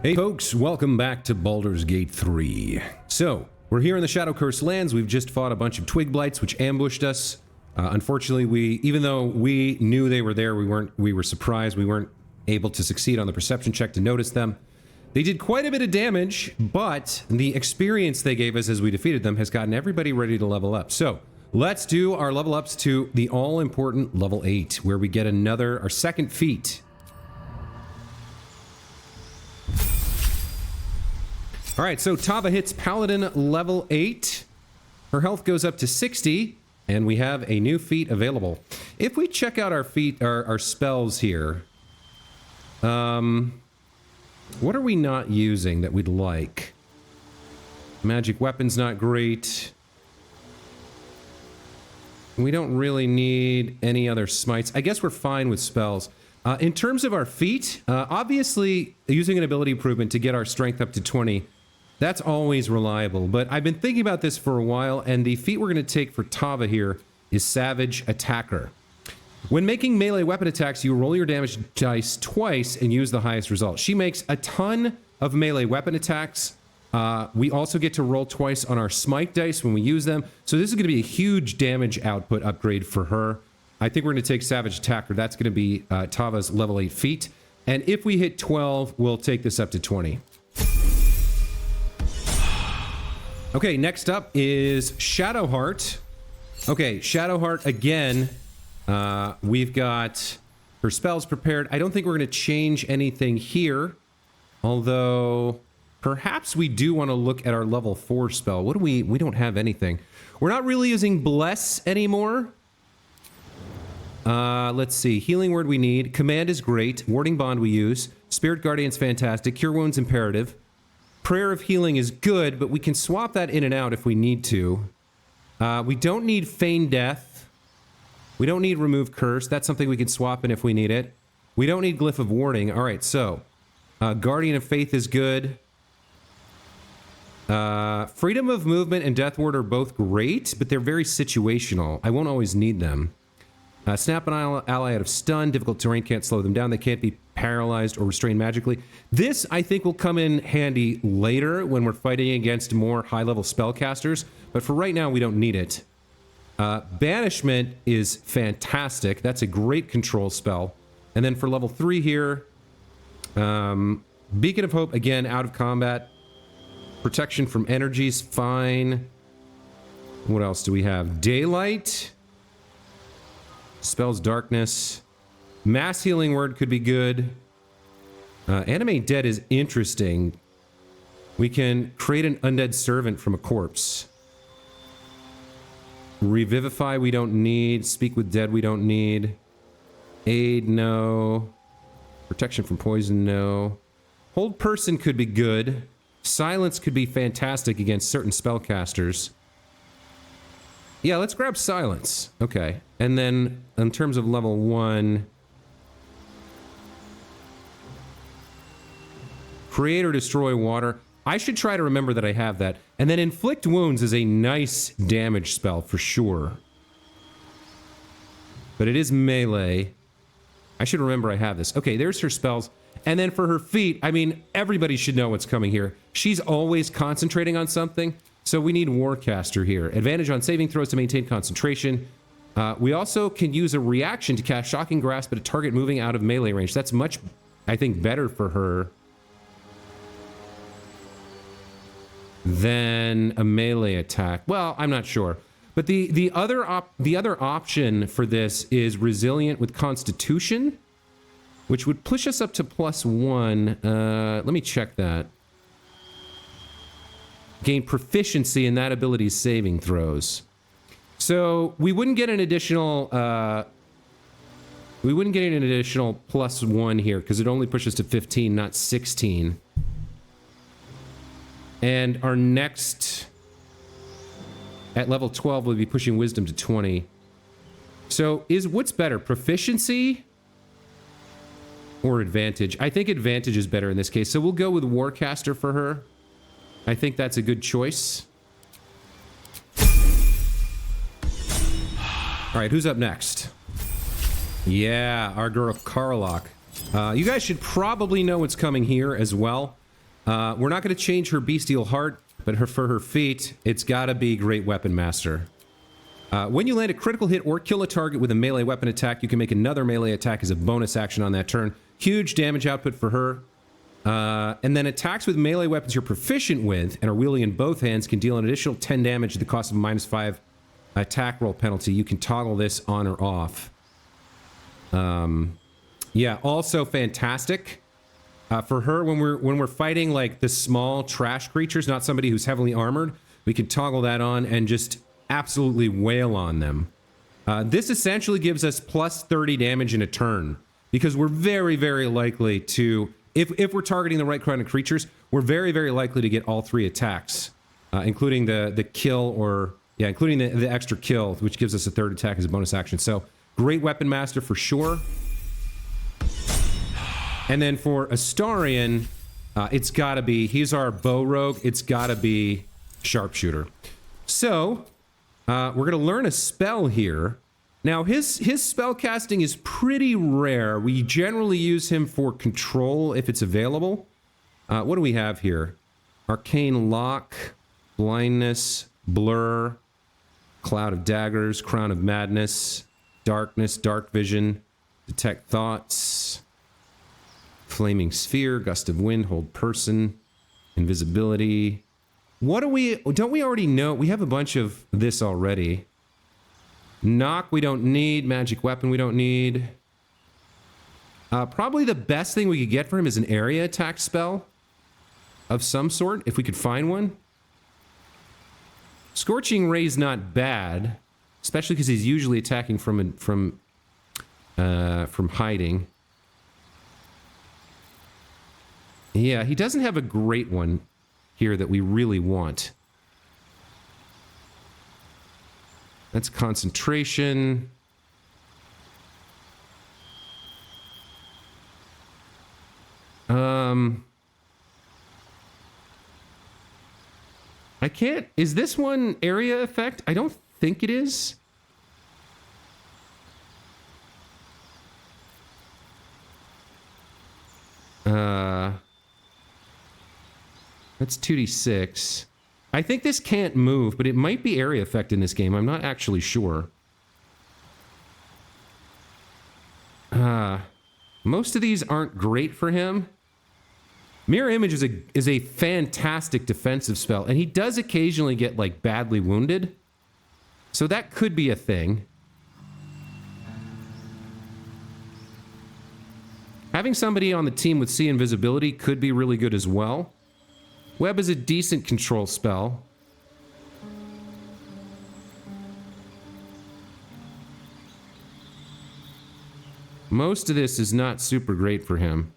Hey folks, welcome back to Baldur's Gate 3. So, we're here in the Shadow Curse lands. We've just fought a bunch of twig blights which ambushed us. Unfortunately, even though we knew they were there, we were surprised. We weren't able to succeed on the perception check to notice them. They did quite a bit of damage, but the experience they gave us as we defeated them has gotten everybody ready to level up. So, let's do our level ups to the all-important level 8, where we get our second feat. Alright, so Tava hits Paladin level 8. Her health goes up to 60, and we have a new feat available. If we check out our spells here, what are we not using that we'd like? Magic weapon's not great. We don't really need any other smites. I guess we're fine with spells. In terms of our feat, obviously using an ability improvement to get our strength up to 20, that's always reliable, but I've been thinking about this for a while, and the feat we're going to take for Tava here is Savage Attacker. When making melee weapon attacks, you roll your damage dice twice and use the highest result. She makes a ton of melee weapon attacks. We also get to roll twice on our smite dice when we use them, so this is going to be a huge damage output upgrade for her. I think we're going to take Savage Attacker. That's going to be Tava's level 8 feat, and if we hit 12, we'll take this up to 20. Okay, next up is Shadowheart. Okay, Shadowheart again. We've got her spells prepared. I don't think we're going to change anything here. Although, perhaps we do want to look at our level 4 spell. What do we don't have anything. We're not really using Bless anymore. Let's see. Healing Word we need. Command is great. Warding Bond we use. Spirit Guardian's fantastic. Cure Wounds imperative. Prayer of Healing is good, but we can swap that in and out if we need to. We don't need Feign Death. We don't need Remove Curse. That's something we can swap in if we need it. We don't need Glyph of Warding. All right, so Guardian of Faith is good. Freedom of Movement and Death Ward are both great, but they're very situational. I won't always need them. Snap an ally out of stun. Difficult terrain can't slow them down. They can't be paralyzed or restrained magically. This, I think, will come in handy later when we're fighting against more high-level spellcasters, but for right now, we don't need it. Banishment is fantastic. That's a great control spell. And then for level 3 here, Beacon of Hope, again, out of combat. Protection from energies, fine. What else do we have? Daylight. Spells Darkness. Mass Healing Word could be good. Animate Dead is interesting. We can create an undead servant from a corpse. Revivify we don't need. Speak with Dead we don't need. Aid, no. Protection from poison, no. Hold Person could be good. Silence could be fantastic against certain spellcasters. Yeah, let's grab Silence. Okay. And then, in terms of level 1... Create or Destroy Water. I should try to remember that I have that. And then Inflict Wounds is a nice damage spell for sure. But it is melee. I should remember I have this. Okay, there's her spells. And then for her feat, I mean, everybody should know what's coming here. She's always concentrating on something, so we need Warcaster here. Advantage on saving throws to maintain concentration. We also can use a reaction to cast Shocking Grasp at a target moving out of melee range. That's much, I think, better for her than a melee attack. Well, I'm not sure. But the other option for this is Resilient with Constitution, which would push us up to +1. Let me check that. Gain proficiency in that ability's saving throws. So we wouldn't get an additional +1 here because it only pushes to 15, not 16. And our next at level 12 will be pushing Wisdom to 20. So what's better, proficiency or advantage? I think advantage is better in this case. So we'll go with Warcaster for her. I think that's a good choice. All right, who's up next? Yeah, our girl Karlach. You guys should probably know what's coming here as well. We're not going to change her bestial heart, but for her feat, it's got to be Great Weapon Master. When you land a critical hit or kill a target with a melee weapon attack, you can make another melee attack as a bonus action on that turn. Huge damage output for her. And then attacks with melee weapons you're proficient with and are wielding in both hands can deal an additional 10 damage at the cost of a -5 attack roll penalty. You can toggle this on or off. Yeah, also fantastic. For her, when we're fighting like the small trash creatures, not somebody who's heavily armored, we can toggle that on and just absolutely wail on them. This essentially gives us plus 30 damage in a turn, because we're very, very likely to, if we're targeting the right kind of creatures, we're very, very likely to get all 3 attacks, including the kill or, yeah, including the extra kill, which gives us a 3rd attack as a bonus action. So, Great Weapon Master for sure. And then for Astarion, it's gotta be, he's our bow rogue, it's gotta be Sharpshooter. So, we're gonna learn a spell here. Now, his spell casting is pretty rare. We generally use him for control if it's available. What do we have here? Arcane Lock, Blindness, Blur, Cloud of Daggers, Crown of Madness, Darkness, Dark Vision, Detect Thoughts, Flaming Sphere, Gust of Wind, Hold Person, Invisibility. What do we... Don't we already know? We have a bunch of this already. Knock we don't need. Magic Weapon we don't need. Probably the best thing we could get for him is an area attack spell of some sort, if we could find one. Scorching Ray's not bad, especially because he's usually attacking from hiding. Yeah, he doesn't have a great one here that we really want. That's concentration. I can't... Is this one area effect? I don't think it is. That's 2d6. I think this can't move, but it might be area effect in this game. I'm not actually sure. Most of these aren't great for him. Mirror Image is a fantastic defensive spell, and he does occasionally get, like, badly wounded. So that could be a thing. Having somebody on the team with See Invisibility could be really good as well. Web is a decent control spell. Most of this is not super great for him.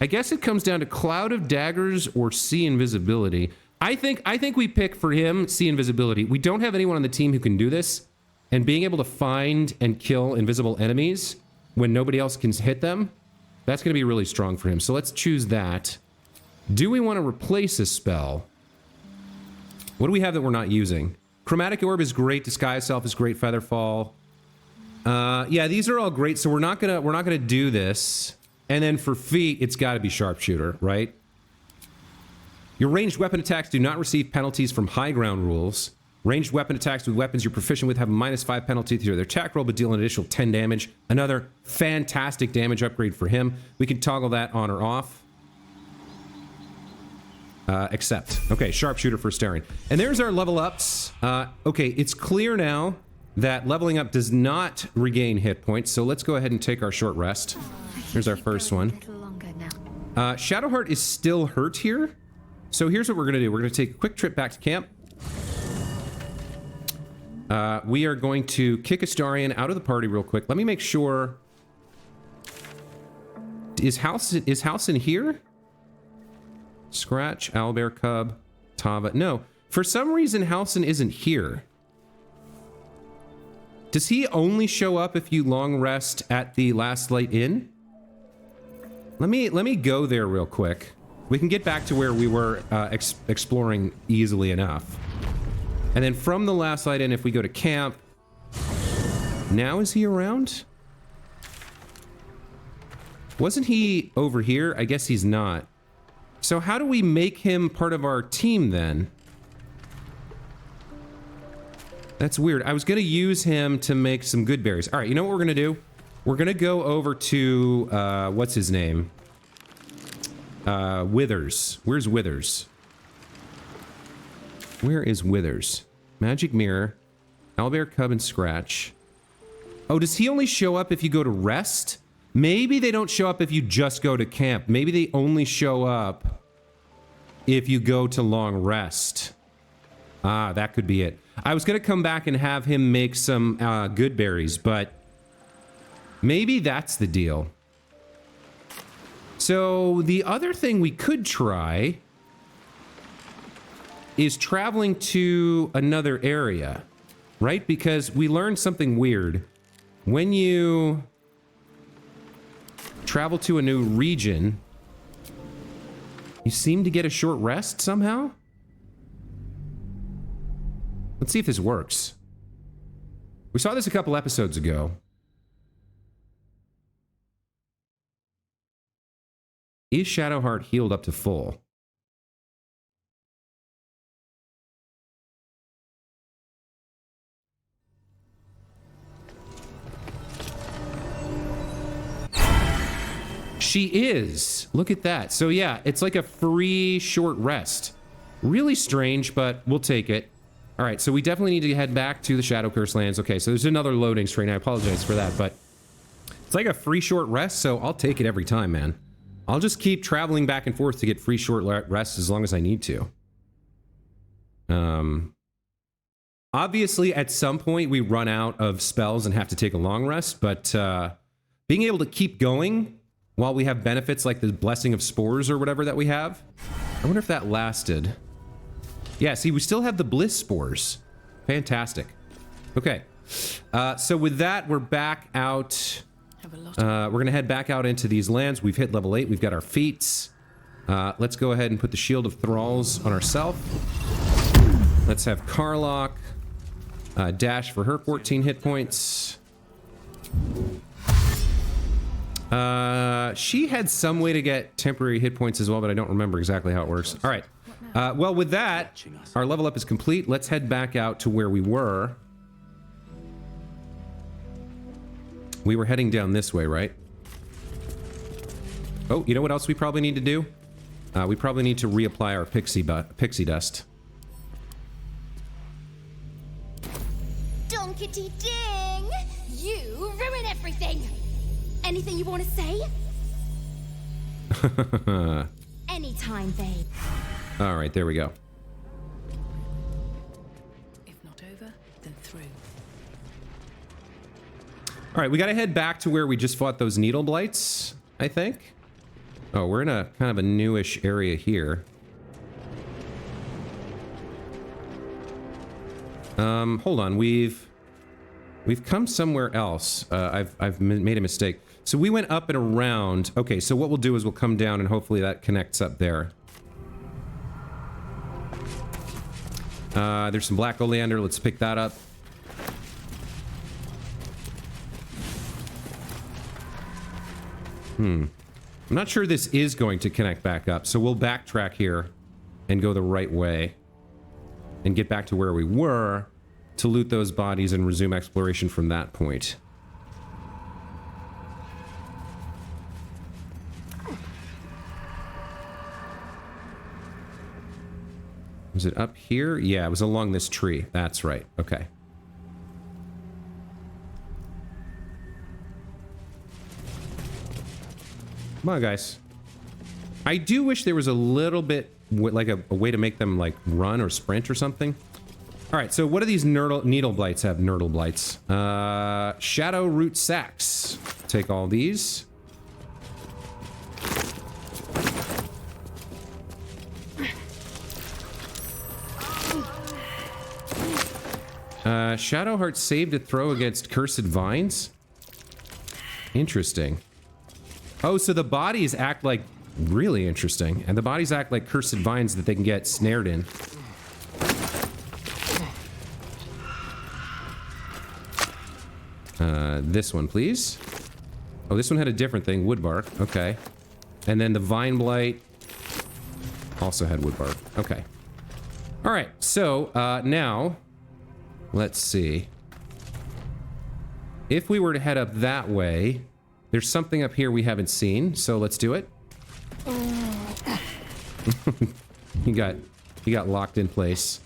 I guess it comes down to Cloud of Daggers or See Invisibility. I think we pick for him See Invisibility. We don't have anyone on the team who can do this, and being able to find and kill invisible enemies when nobody else can hit them, that's going to be really strong for him. So let's choose that. Do we want to replace a spell? What do we have that we're not using? Chromatic Orb is great. Disguise Self is great. Featherfall. Yeah, these are all great. So we're not gonna do this. And then for feat, it's got to be Sharpshooter, right? Your ranged weapon attacks do not receive penalties from high ground rules. Ranged weapon attacks with weapons you're proficient with have a -5 penalty to their attack roll, but deal an additional 10 damage. Another fantastic damage upgrade for him. We can toggle that on or off. Accept. Okay, Sharpshooter for Astarion. And there's our level ups. Okay, it's clear now that leveling up does not regain hit points, so let's go ahead and take our short rest. Here's our first one. Shadowheart is still hurt here. So here's what we're going to do. We're going to take a quick trip back to camp. We are going to kick Astarion out of the party real quick. Let me make sure... Is Halsin here? Scratch, Owlbear Cub, Tava. No, for some reason Halsin isn't here. Does he only show up if you long rest at the Last Light Inn? Let me go there real quick. We can get back to where we were exploring easily enough. And then from the Last Light Inn, if we go to camp... Now is he around? Wasn't he over here? I guess he's not. So how do we make him part of our team then? That's weird. I was going to use him to make some good berries. All right, you know what we're going to do? We're going to go over to, what's his name? Withers. Where's Withers? Where is Withers? Magic Mirror. Owlbear, Cub, and Scratch. Oh, does he only show up if you go to rest? Maybe they don't show up if you just go to camp. Maybe they only show up if you go to long rest. Ah, that could be it. I was going to come back and have him make some good berries, but maybe that's the deal. So the other thing we could try is traveling to another area, right? Because we learned something weird. When you travel to a new region, you seem to get a short rest somehow. Let's see if this works. We saw this a couple episodes ago. Is Shadowheart healed up to full? She is. Look at that. So yeah, it's like a free short rest. Really strange, but we'll take it. All right, so we definitely need to head back to the Shadow Curse lands. Okay, so there's another loading screen. I apologize for that, but it's like a free short rest, so I'll take it every time, man. I'll just keep traveling back and forth to get free short rests as long as I need to. Obviously, at some point, we run out of spells and have to take a long rest, but being able to keep going while we have benefits like the Blessing of Spores or whatever that we have, I wonder if that lasted. Yeah, see, we still have the Bliss Spores. Fantastic. Okay. So with that, we're back out. We're going to head back out into these lands. We've hit level 8. We've got our feats. Let's go ahead and put the Shield of Thralls on ourselves. Let's have Karlach dash for her 14 hit points. She had some way to get temporary hit points as well, but I don't remember exactly how it works. All right. Well, with that, our level up is complete. Let's head back out to where we were. We were heading down this way, right? Oh, you know what else we probably need to do? We probably need to reapply our pixie dust. Donkey ding! You ruin everything! Anything you want to say? Anytime, babe. All right, there we go. If not over, then through. All right, we got to head back to where we just fought those needle blights, I think. Oh, we're in a kind of a newish area here. Hold on, we've come somewhere else. I've made a mistake. So we went up and around. Okay, so what we'll do is we'll come down and hopefully that connects up there. There's some black oleander. Let's pick that up. I'm not sure this is going to connect back up, so we'll backtrack here and go the right way and get back to where we were to loot those bodies and resume exploration from that point. Was it up here? Yeah, it was along this tree. That's right. Okay. Come on, guys. I do wish there was a little bit, like a way to make them, like, run or sprint or something. All right, so what do these needle blights have? Nurdle blights. Shadow root sacks. Take all these. Shadowheart saved a throw against cursed vines. Interesting. Oh, so the bodies act like really interesting, and the bodies act like cursed vines that they can get snared in. This one, please. Oh, this one had a different thing. Wood bark. Okay. And then the vine blight also had wood bark. Okay. All right. So now, let's see. If we were to head up that way, there's something up here we haven't seen. So let's do it. You got locked in place.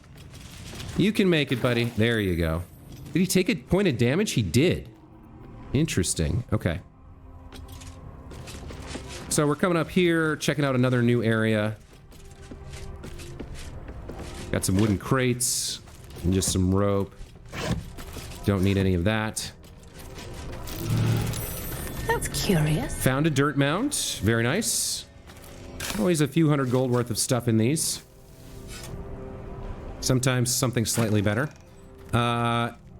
You can make it, buddy. There you go. Did he take a point of damage? He did. Interesting. Okay. So we're coming up here, checking out another new area. Got some wooden crates and just some rope. Don't need any of that. That's curious. Found a dirt mound. Very nice. Always a few hundred gold worth of stuff in these. Sometimes something slightly better.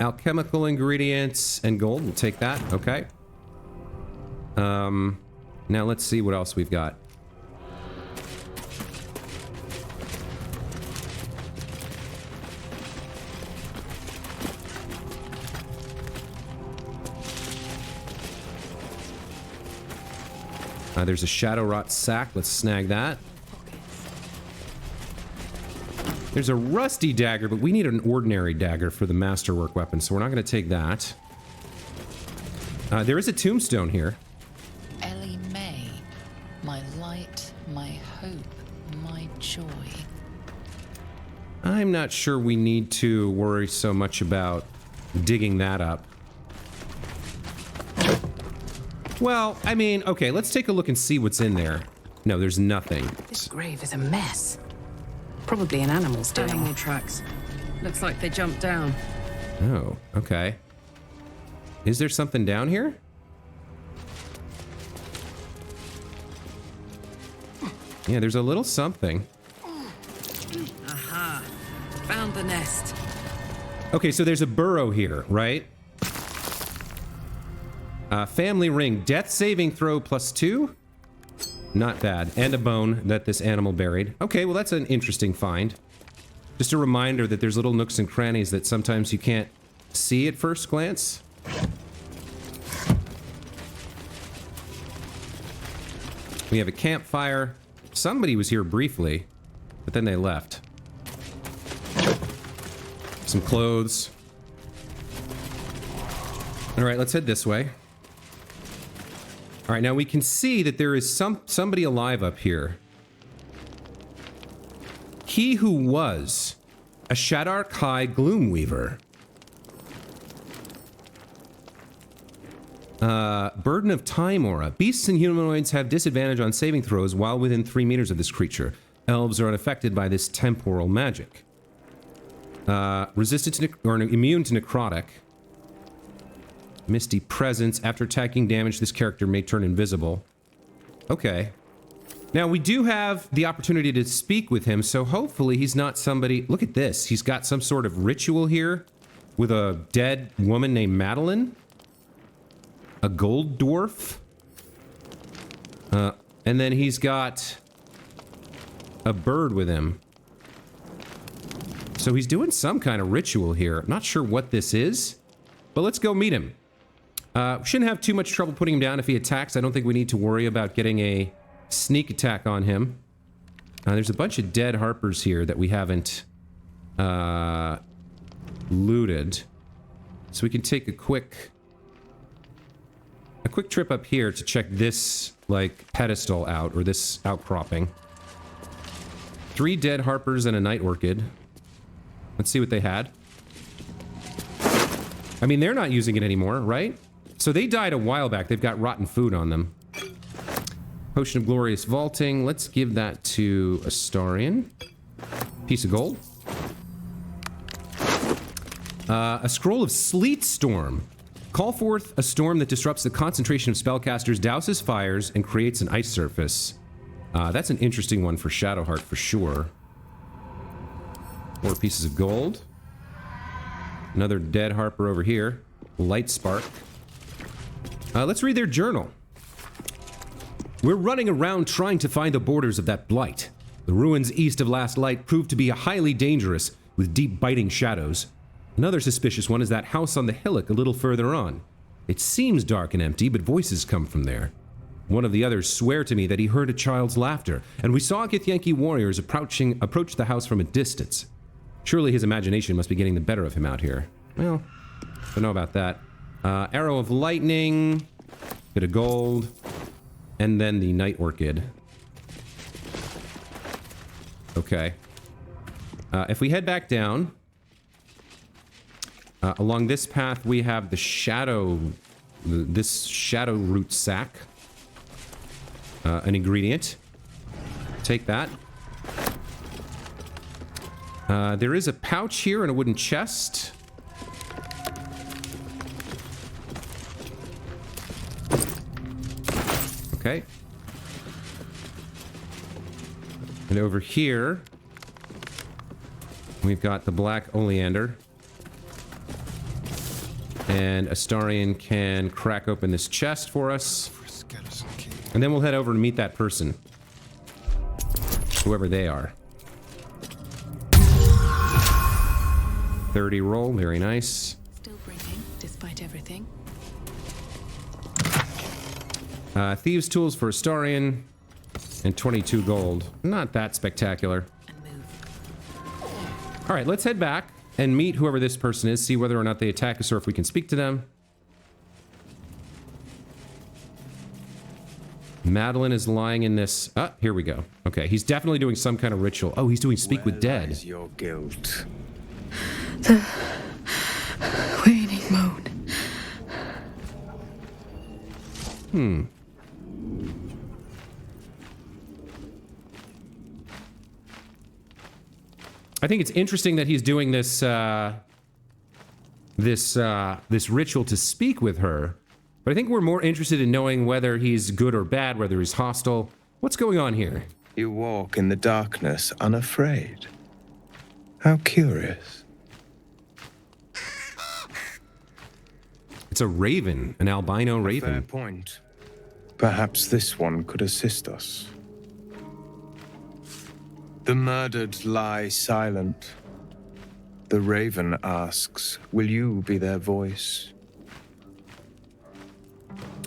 Alchemical ingredients and gold. We'll take that. Okay. Now let's see what else we've got. There's a shadow rot sack. Let's snag that. There's a rusty dagger, but we need an ordinary dagger for the masterwork weapon, so we're not going to take that. There is a tombstone here. Ellie May, my light, my hope, my joy. I'm not sure we need to worry so much about digging that up. Well, I mean, okay, let's take a look and see what's in there. No, there's nothing. This grave is a mess. Probably an animal's doing. Animal tracks. Looks like they jumped down. Oh, okay. Is there something down here? Yeah, there's a little something. Aha! Found the nest. Okay, so there's a burrow here, right? Family ring, death saving throw +2. Not bad. And a bone that this animal buried. Okay, well that's an interesting find. Just a reminder that there's little nooks and crannies that sometimes you can't see at first glance. We have a campfire. Somebody was here briefly, but then they left. Some clothes. All right, let's head this way. All right, now we can see that there is somebody alive up here. He who was a Shadark High Gloomweaver. Burden of Time aura. Beasts and humanoids have disadvantage on saving throws while within 3 meters of this creature. Elves are unaffected by this temporal magic. Resistant to or immune to necrotic. Misty Presence. After attacking damage, this character may turn invisible. Okay. Now, we do have the opportunity to speak with him, so hopefully he's not somebody... Look at this. He's got some sort of ritual here with a dead woman named Madeline. A gold dwarf. And then he's got a bird with him. So he's doing some kind of ritual here. I'm not sure what this is, but let's go meet him. We shouldn't have too much trouble putting him down if he attacks. I don't think we need to worry about getting a sneak attack on him. There's a bunch of dead harpers here that we haven't looted. So we can take a quick trip up here to check this, like, pedestal out, or this outcropping. 3 dead harpers and a night orchid. Let's see what they had. I mean, they're not using it anymore, right? So they died a while back. They've got rotten food on them. Potion of Glorious Vaulting. Let's give that to Astarion. Piece of gold. A Scroll of Sleet Storm. Call forth a storm that disrupts the concentration of spellcasters, douses fires, and creates an ice surface. That's an interesting one for Shadowheart for sure. 4 pieces of gold. Another dead harper over here. Light spark. Let's read their journal. We're running around trying to find the borders of that blight. The ruins east of Last Light proved to be highly dangerous, with deep biting shadows. Another suspicious one is that house on the hillock a little further on. It seems dark and empty, but voices come from there. One of the others swear to me that he heard a child's laughter, and we saw Githyanki warriors approach the house from a distance. Surely his imagination must be getting the better of him out here. Well, don't know about that. Arrow of lightning, bit of gold, and then the night orchid. Okay. If we head back down, along this path we have the shadow, this shadow root sack. An ingredient. Take that. There is a pouch here and a wooden chest. Okay. And over here, we've got the black oleander. And Astarion can crack open this chest for us. And then we'll head over to meet that person. Whoever they are. 30 roll, very nice. Still breathing, despite everything. Thieves' tools for Astarion. And 22 gold. Not that spectacular. And move. Alright, let's head back and meet whoever this person is. See whether or not they attack us or if we can speak to them. Madeline is lying in this... Ah, here we go. Okay, he's definitely doing some kind of ritual. Oh, he's doing Speak with Dead. Lies your guilt? The waning moon. I think it's interesting that he's doing this, this ritual to speak with her. But I think we're more interested in knowing whether he's good or bad, whether he's hostile. What's going on here? You walk in the darkness unafraid. How curious. It's a raven, an albino Fair raven. point. Perhaps this one could assist us. The murdered lie silent. The raven asks, will you be their voice?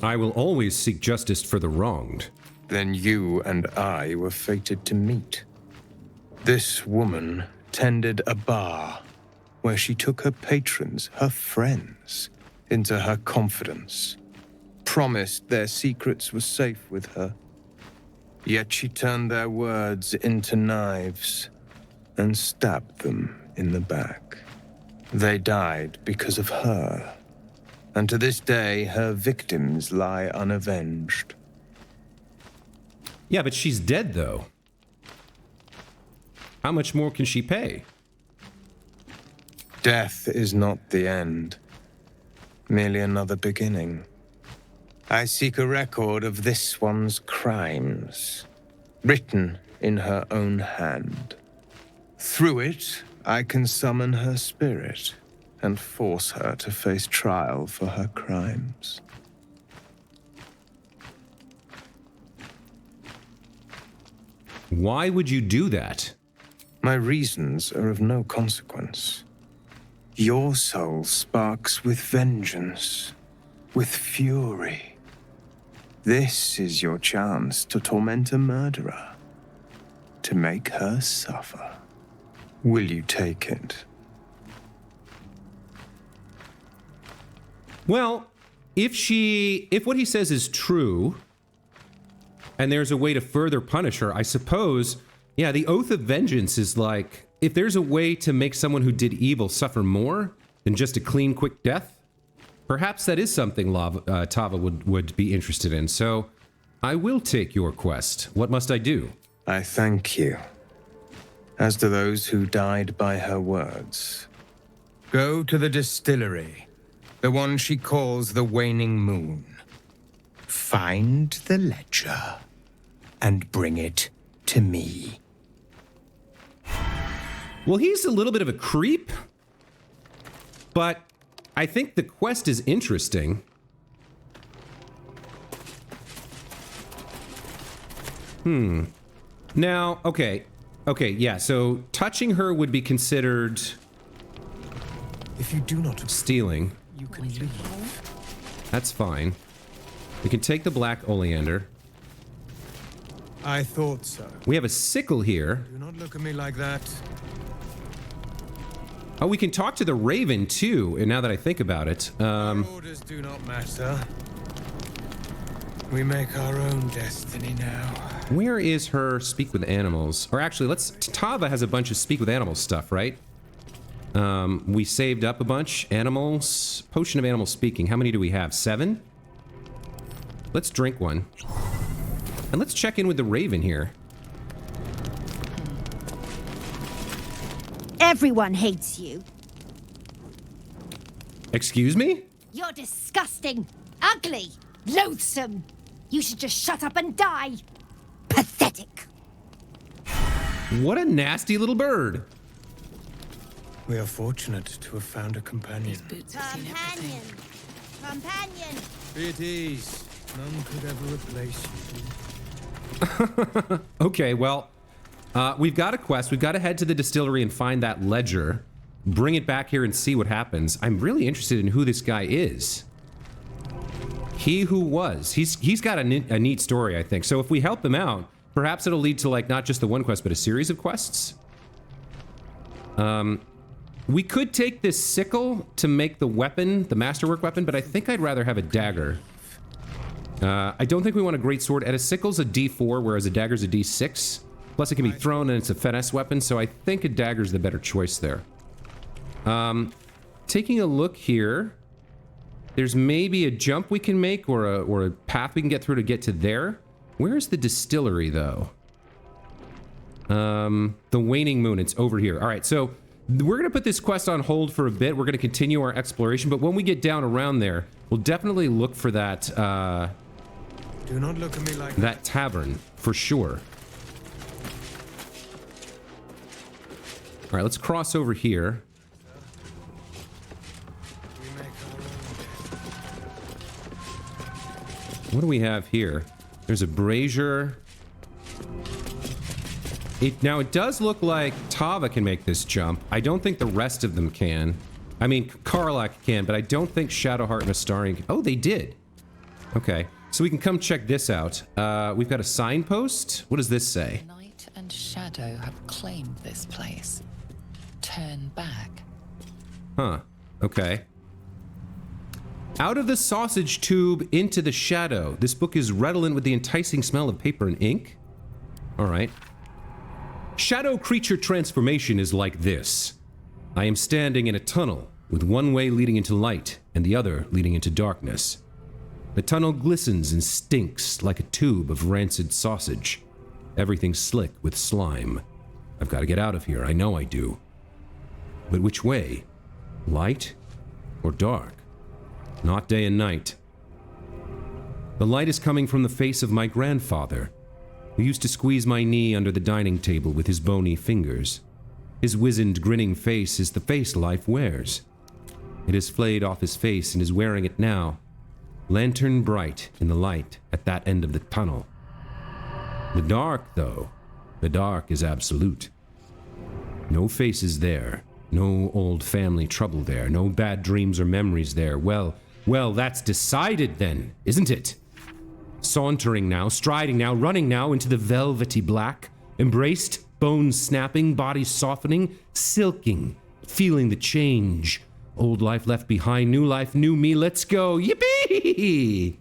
I will always seek justice for the wronged. Then you and I were fated to meet. This woman tended a bar where she took her patrons, her friends, into her confidence, promised their secrets were safe with her. Yet she turned their words into knives and stabbed them in the back. They died because of her, and to this day her victims lie unavenged. Yeah, but she's dead, though. How much more can she pay? Death is not the end, merely another beginning. I seek a record of this one's crimes, written in her own hand. Through it, I can summon her spirit and force her to face trial for her crimes. Why would you do that? My reasons are of no consequence. Your soul sparks with vengeance, with fury. This is your chance to torment a murderer, to make her suffer. Will you take it? Well, if what he says is true, and there's a way to further punish her, I suppose, yeah, the Oath of Vengeance is like, if there's a way to make someone who did evil suffer more than just a clean, quick death, perhaps that is something Tava would be interested in. So, I will take your quest. What must I do? I thank you. As to those who died by her words, go to the distillery, the one she calls the Waning Moon. Find the ledger and bring it to me. Well, he's a little bit of a creep, but I think the quest is interesting. Now, okay, yeah, so touching her would be considered If you do not, stealing. you can leave. That's fine. We can take the black oleander. I thought so. We have a sickle here. Do not look at me like that. Oh, we can talk to the raven too, and now that I think about it. Our orders do not matter. We make our own destiny now. Where is her speak with animals? Or actually, Tava has a bunch of speak with animals stuff, right? We saved up a bunch. Animals, potion of animal speaking. How many do we have? 7? Let's drink one. And let's check in with the raven here. Everyone hates you. Excuse me? You're disgusting, ugly, loathsome. You should just shut up and die. Pathetic. What a nasty little bird. We are fortunate to have found a companion. Boots have seen everything. Companion. Be at ease. None could ever replace you. Okay, well, we've got a quest. We've got to head to the distillery and find that ledger. Bring it back here and see what happens. I'm really interested in who this guy is. He who was. He's got a neat story, I think. So if we help him out, perhaps it'll lead to, like, not just the one quest, but a series of quests. We could take this sickle to make the weapon, the masterwork weapon, but I think I'd rather have a dagger. I don't think we want a great sword. And a sickle's a D4, whereas a dagger's a D6. Plus, it can be thrown, and it's a finesse weapon, so I think a dagger's the better choice there. Taking a look here, there's maybe a jump we can make, or a path we can get through to get to there. Where's the distillery, though? The Waning Moon, it's over here. All right, so we're going to put this quest on hold for a bit. We're going to continue our exploration, but when we get down around there, we'll definitely look for that, Do not look at me like that tavern, for sure. All right, let's cross over here. we make our own destiny. What do we have here? There's a brazier. Now, it does look like Tava can make this jump. I don't think the rest of them can. I mean, Karlak can, but I don't think Shadowheart and Astarion can. Oh, they did. Okay, so we can come check this out. We've got a signpost. What does this say? Night and shadow have claimed this place. Turn back. Huh. Okay. Out of the sausage tube into the shadow. This book is redolent with the enticing smell of paper and ink. All right. Shadow creature transformation is like this. I am standing in a tunnel with one way leading into light and the other leading into darkness. The tunnel glistens and stinks like a tube of rancid sausage. Everything's slick with slime. I've got to get out of here. I know I do. But which way? Light or dark? Not day and night. The light is coming from the face of my grandfather, who used to squeeze my knee under the dining table with his bony fingers. His wizened, grinning face is the face life wears. It has flayed off his face and is wearing it now, lantern bright in the light at that end of the tunnel. The dark, though, the dark is absolute. No faces there, no old family trouble there, no bad dreams or memories there. Well, that's decided then, isn't it? Sauntering now, striding now, running now into the velvety black, embraced, bones snapping, body softening, silking, feeling the change. Old life left behind, new life, new me, let's go, yippee!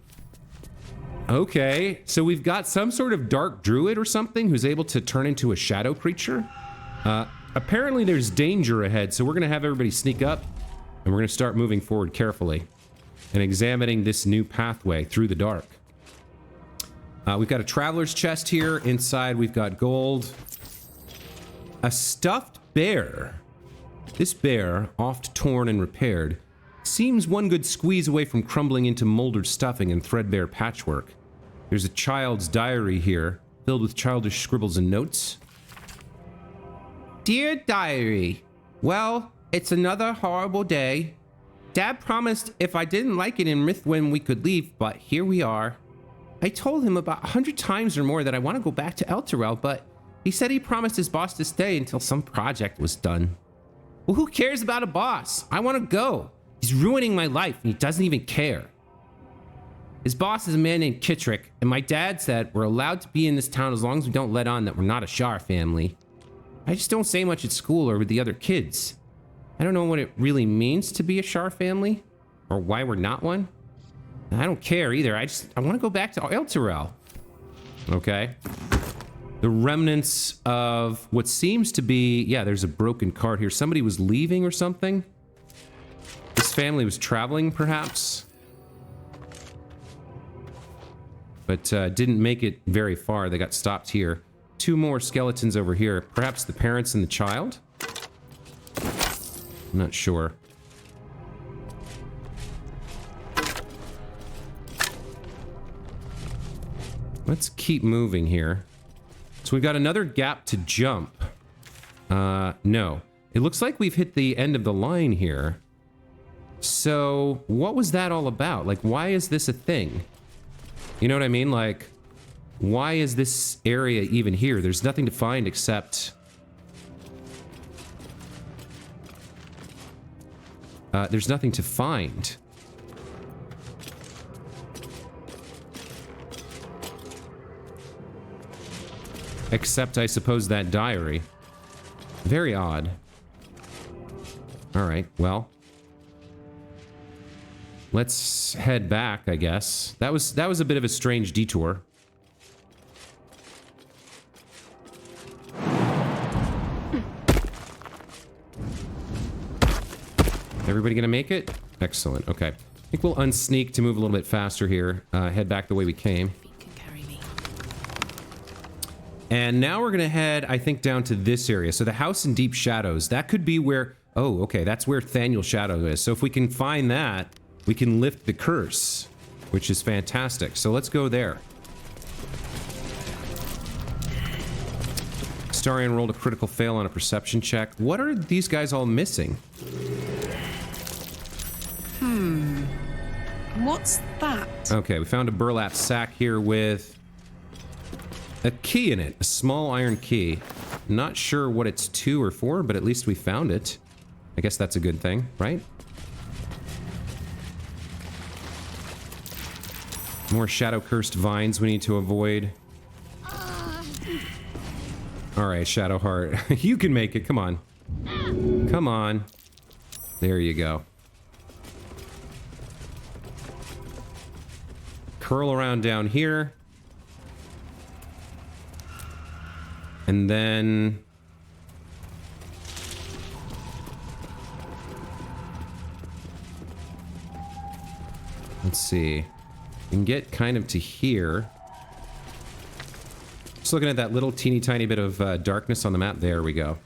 Okay, so we've got some sort of dark druid or something who's able to turn into a shadow creature. Apparently there's danger ahead, so we're gonna have everybody sneak up, and we're gonna start moving forward carefully and examining this new pathway through the dark. We've got a traveler's chest here. Inside, we've got gold. A stuffed bear. This bear, oft torn and repaired, seems one good squeeze away from crumbling into moldered stuffing and threadbare patchwork. There's a child's diary here, filled with childish scribbles and notes. Dear diary, well, it's another horrible day. Dad promised if I didn't like it in Rithwin we could leave, but here we are. I told him about 100 times or more that I want to go back to Elturel, but he said he promised his boss to stay until some project was done. Well, who cares about a boss? I want to go. He's ruining my life and he doesn't even care. His boss is a man named Kittrick, and my dad said we're allowed to be in this town as long as we don't let on that we're not a Shar family. I just don't say much at school or with the other kids. I don't know what it really means to be a Shar family, or why we're not one. I don't care either. I want to go back to Elturel. Okay. The remnants of what seems to be... Yeah, there's a broken cart here. Somebody was leaving or something. This family was traveling, perhaps. But didn't make it very far. They got stopped here. 2 more skeletons over here. Perhaps the parents and the child? I'm not sure. Let's keep moving here. So we've got another gap to jump. No. It looks like we've hit the end of the line here. So what was that all about? Like, why is this a thing? You know what I mean? Like, why is this area even here? There's nothing to find except... there's nothing to find. Except, I suppose, that diary. Very odd. Alright, well. Let's head back, I guess. That was a bit of a strange detour. Everybody gonna make it? Excellent, okay. I think we'll unsneak to move a little bit faster here. Head back the way we came. And now we're gonna head, I think, down to this area. So the house in Deep Shadows, that could be where... Oh, okay, that's where Thaniel's shadow is. So if we can find that, we can lift the curse, which is fantastic. So let's go there. Starion rolled a critical fail on a perception check. What are these guys all missing? What's that? Okay, we found a burlap sack here with a key in it. A small iron key. Not sure what it's to or for, but at least we found it. I guess that's a good thing, right? More shadow-cursed vines we need to avoid. Alright, Shadowheart. You can make it, come on. Come on. There you go. Curl around down here. And then... Let's see. We can get kind of to here. Just looking at that little teeny tiny bit of darkness on the map. There we go.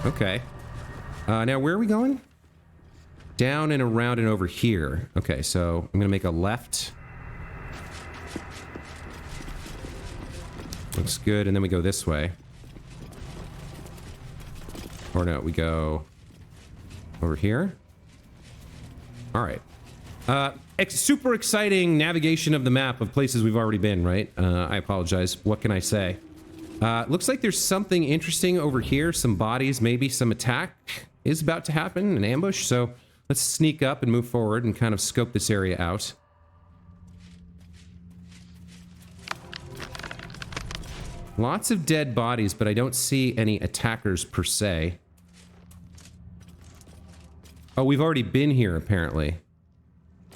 Okay. Now where are we going? Down and around and over here. Okay, so I'm gonna make a left. Looks good, and then we go this way. Or no, we go over here. All right. Super exciting navigation of the map of places we've already been, right? I apologize. What can I say? Looks like there's something interesting over here. Some bodies, maybe some attack is about to happen, an ambush. So let's sneak up and move forward and kind of scope this area out. Lots of dead bodies, but I don't see any attackers per se. Oh, we've already been here, apparently.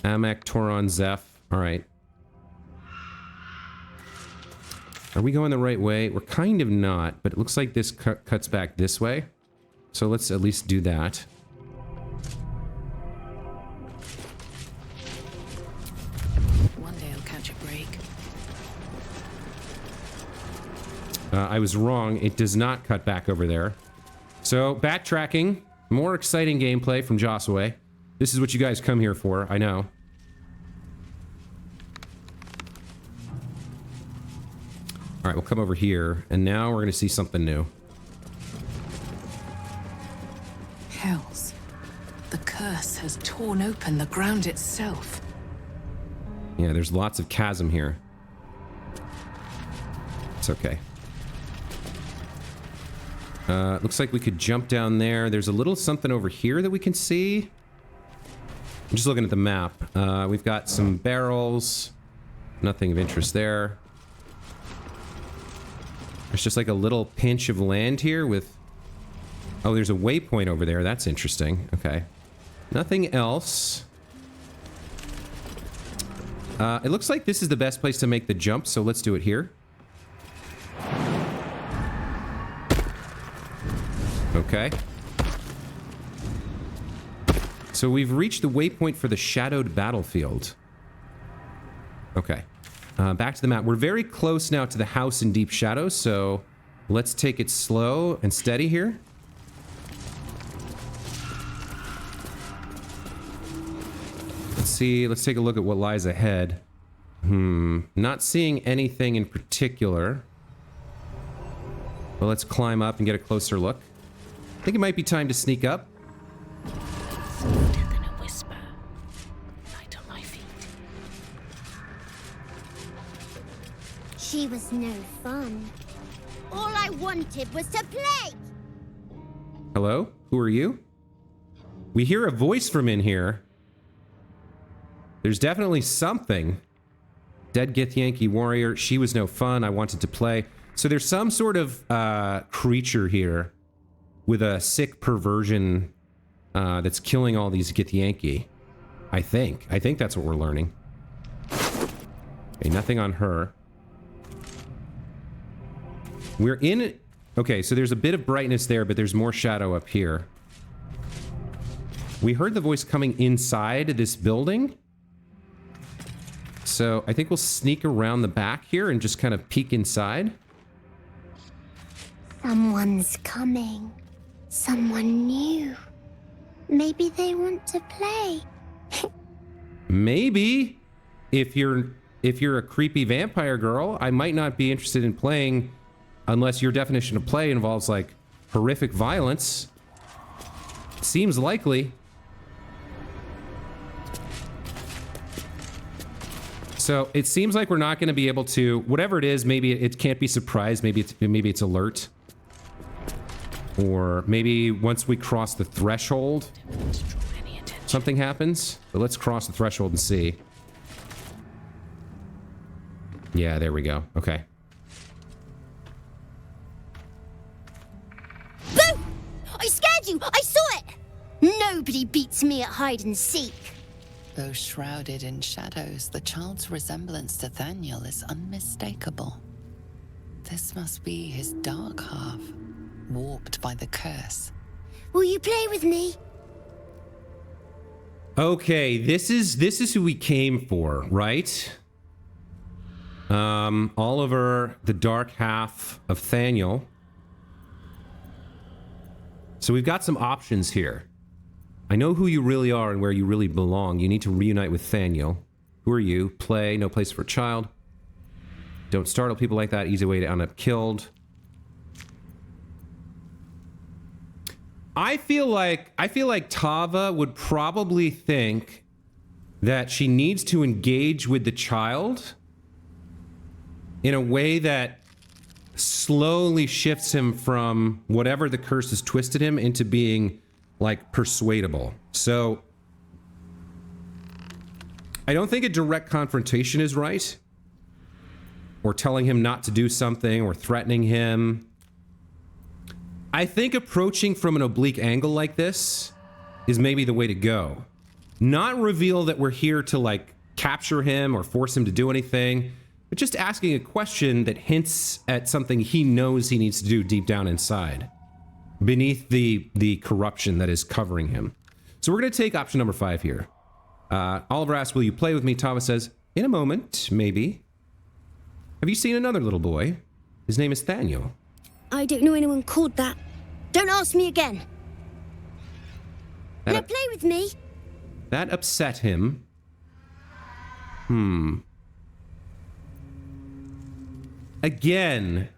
Amek, Toron, Zeph. Alright. Are we going the right way? We're kind of not, but it looks like this cuts back this way. So let's at least do that. One day I'll catch a break. I was wrong. It does not cut back over there. So, backtracking. More exciting gameplay from Josue. This is what you guys come here for, I know. Alright, we'll come over here, and now we're gonna see something new. Hells. The curse has torn open the ground itself. Yeah, there's lots of chasm here. It's okay. Looks like we could jump down there. There's a little something over here that we can see. I'm just looking at the map. We've got some barrels. Nothing of interest there. There's just like a little pinch of land here with... Oh, there's a waypoint over there. That's interesting. Okay. Nothing else. It looks like this is the best place to make the jump, so let's do it here. Okay. So we've reached the waypoint for the shadowed battlefield. Okay. Back to the map. We're very close now to the house in Deep Shadows, so let's take it slow and steady here. Let's see. Let's take a look at what lies ahead. Not seeing anything in particular. But let's climb up and get a closer look. I think it might be time to sneak up. Softer than a whisper. Light on my feet. She was no fun. All I wanted was to play. Hello? Who are you? We hear a voice from in here. There's definitely something. Dead Githyanki warrior. She was no fun. I wanted to play. So there's some sort of creature here with a sick perversion that's killing all these Githyanki. I think that's what we're learning. Okay, nothing on her. We're in... Okay, so there's a bit of brightness there, but there's more shadow up here. We heard the voice coming inside this building. So I think we'll sneak around the back here and just kind of peek inside. Someone's coming. Someone new. Maybe they want to play. Maybe. If you're a creepy vampire girl, I might not be interested in playing unless your definition of play involves like horrific violence. Seems likely. So it seems like we're not going to be able to, whatever it is, maybe it can't be surprised, maybe it's alert. Or maybe once we cross the threshold, something happens. But let's cross the threshold and see. Yeah, there we go. Okay. Boo! I scared you! I saw it! Nobody beats me at hide and seek. Though shrouded in shadows, the child's resemblance to Thaniel is unmistakable. This must be his dark half, warped by the curse. Will you play with me? Okay, this is who we came for, right? Oliver, the dark half of Thaniel. So we've got some options here. I know who you really are and where you really belong. You need to reunite with Thaniel. Who are you? Play, no place for a child. Don't startle people like that. Easy way to end up killed. I feel like Tava would probably think that she needs to engage with the child in a way that slowly shifts him from whatever the curse has twisted him into being like persuadable. So I don't think a direct confrontation is right, or telling him not to do something or threatening him. I think approaching from an oblique angle like this is maybe the way to go. Not reveal that we're here to like capture him or force him to do anything, but just asking a question that hints at something he knows he needs to do deep down inside, beneath the corruption that is covering him. So we're going to take option number 5 here. Oliver asks, will you play with me? Tava says, in a moment, maybe. Have you seen another little boy? His name is Thaniel. I don't know anyone called that. Don't ask me again. Now play with me. That upset him. Again,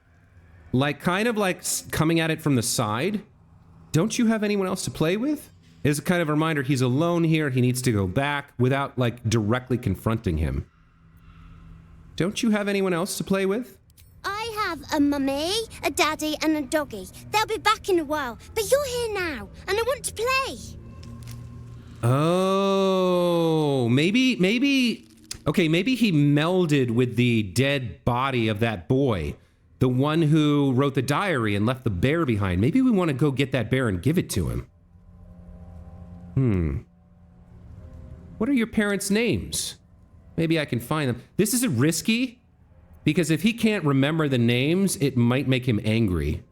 like kind of like coming at it from the side. Don't you have anyone else to play with? It's a kind of a reminder he's alone here. He needs to go back without like directly confronting him. Don't you have anyone else to play with? I have a mummy, a daddy, and a doggy. They'll be back in a while, but you're here now, and I want to play. Oh, maybe, okay, maybe he melded with the dead body of that boy, the one who wrote the diary and left the bear behind. Maybe we want to go get that bear and give it to him. What are your parents' names? Maybe I can find them. This is risky, because if he can't remember the names, it might make him angry.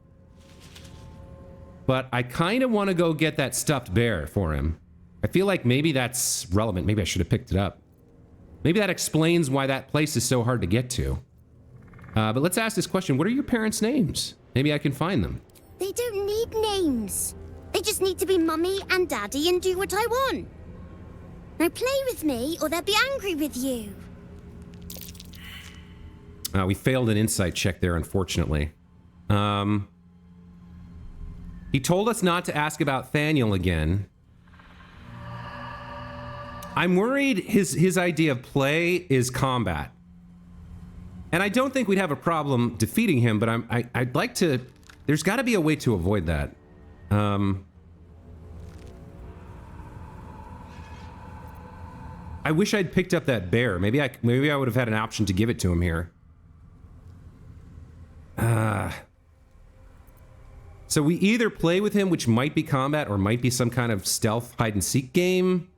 But I kind of want to go get that stuffed bear for him. I feel like maybe that's relevant. Maybe I should have picked it up. Maybe that explains why that place is so hard to get to. But let's ask this question. What are your parents' names? Maybe I can find them. They don't need names. They just need to be Mummy and Daddy and do what I want. Now play with me or they'll be angry with you. We failed an insight check there, unfortunately. He told us not to ask about Thaniel again. I'm worried his idea of play is combat. And I don't think we'd have a problem defeating him, but I'd like to... There's got to be a way to avoid that. I wish I'd picked up that bear. Maybe I would have had an option to give it to him here. So we either play with him, which might be combat or might be some kind of stealth hide-and-seek game,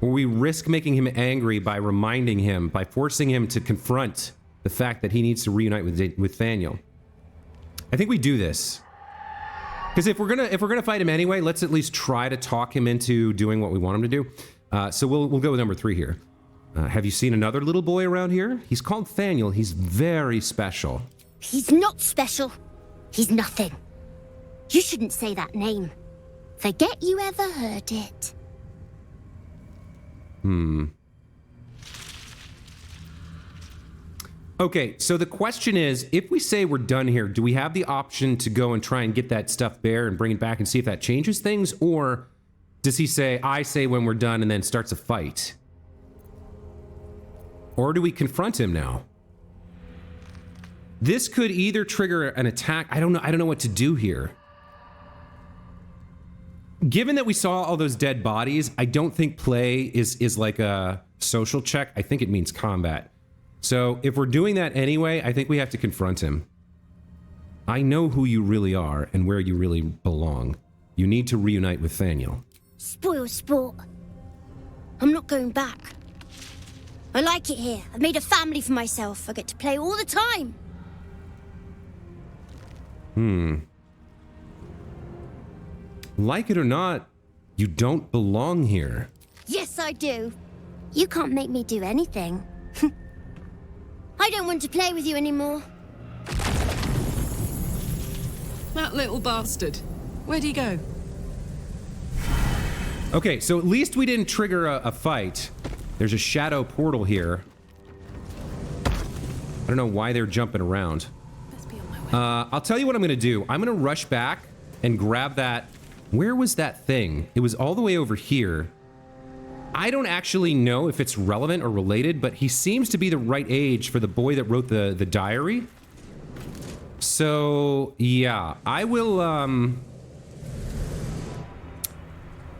or we risk making him angry by reminding him, by forcing him to confront the fact that he needs to reunite with Thaniel. I think we do this. Because if we're gonna fight him anyway, let's at least try to talk him into doing what we want him to do. So we'll go with number 3 here. Have you seen another little boy around here? He's called Thaniel. He's very special. He's not special. He's nothing. You shouldn't say that name. Forget you ever heard it. Okay, so the question is, if we say we're done here, do we have the option to go and try and get that stuffed bear and bring it back and see if that changes things? Or does he say, I say when we're done, and then starts a fight? Or do we confront him now? This could either trigger an attack. I don't know what to do here. Given that we saw all those dead bodies, I don't think play is like a social check. I think it means combat. So if we're doing that anyway, I think we have to confront him. I know who you really are and where you really belong. You need to reunite with Thaniel. Spoil sport. I'm not going back. I like it here. I've made a family for myself. I get to play all the time. Like it or not, you don't belong here. Yes, I do. You can't make me do anything. I don't want to play with you anymore. That little bastard. Where'd he go? Okay, so at least we didn't trigger a fight. There's a shadow portal here. I don't know why they're jumping around. I'll tell you what I'm gonna do. I'm gonna rush back and grab that. Where was that thing? It was all the way over here. I don't actually know if it's relevant or related, but he seems to be the right age for the boy that wrote the diary. So, yeah, I will,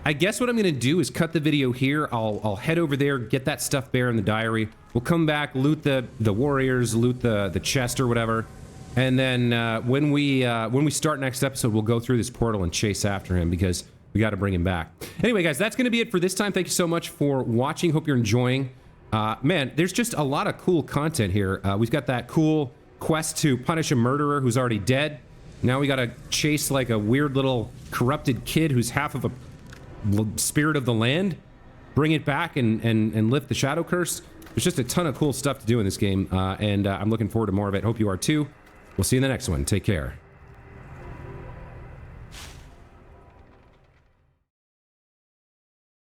I guess what I'm gonna do is cut the video here. I'll head over there, get that stuffed bear in the diary. We'll come back, loot the warriors, loot the chest or whatever. And then when we start next episode, we'll go through this portal and chase after him because we got to bring him back. Anyway, guys, that's going to be it for this time. Thank you so much for watching. Hope you're enjoying. Man, there's just a lot of cool content here. We've got that cool quest to punish a murderer who's already dead. Now we got to chase like a weird little corrupted kid who's half of a spirit of the land. Bring it back and lift the shadow curse. There's just a ton of cool stuff to do in this game. And I'm looking forward to more of it. Hope you are too. We'll see you in the next one. Take care.